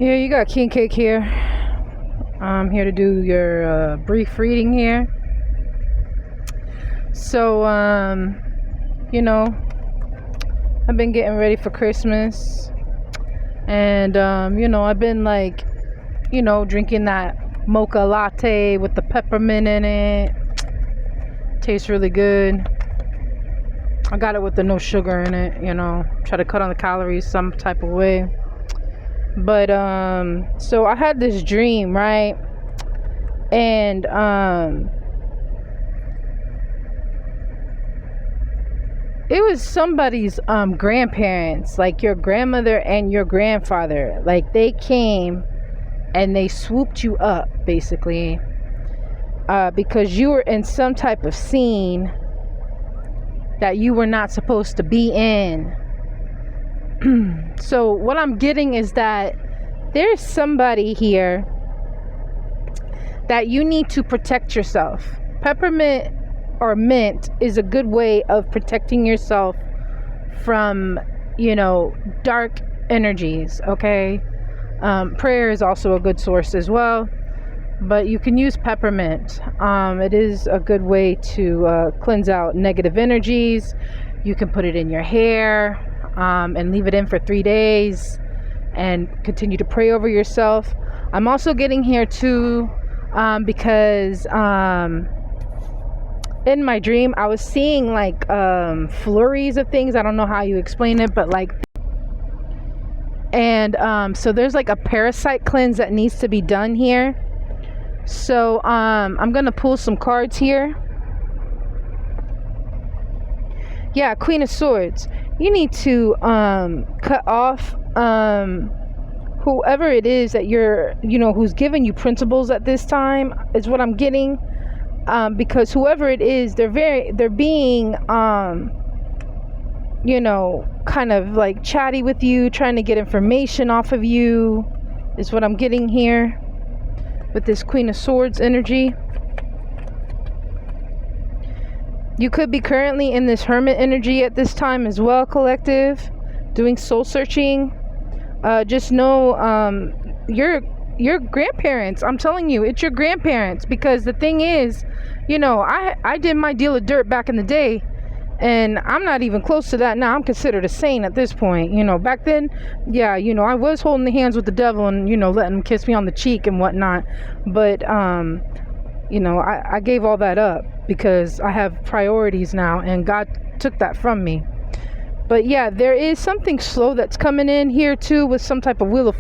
Here you got king cake here. I'm here to do your brief reading here. So I've been getting ready for Christmas, and I've been drinking that mocha latte with the peppermint in it. Tastes really good. I got it with the no sugar in it, try to cut on the calories some type of way. But so I had this dream, right? And it was somebody's grandparents, like your grandmother and your grandfather. Like they came and they swooped you up, basically, because you were in some type of scene that you were not supposed to be in. So what I'm getting is that there's somebody here that you need to protect yourself. Peppermint or mint is a good way of protecting yourself from, dark energies, okay? Prayer is also a good source as well, but you can use peppermint. It is a good way to cleanse out negative energies. You can put it in your hair, and leave it in for 3 days and continue to pray over yourself. I'm also getting here too because in my dream I was seeing like flurries of things. I don't know how you explain it, but so there's like a parasite cleanse that needs to be done here. So I'm gonna pull some cards here. Yeah, Queen of Swords. You need to cut off whoever it is that who's giving you principles at this time, is what I'm getting. Because whoever it is, they're being kind of like chatty with you, trying to get information off of you, is what I'm getting here with this Queen of Swords energy. You could be currently in this hermit energy at this time as well, collective, doing soul searching. Just know your grandparents. I'm telling you, it's your grandparents, because the thing is, I did my deal of dirt back in the day, and I'm not even close to that now. I'm considered a saint at this point. Back then, yeah, I was holding the hands with the devil and letting him kiss me on the cheek and whatnot, but I gave all that up because I have priorities now, and God took that from me. But yeah, there is something slow that's coming in here too, with some type of wheel of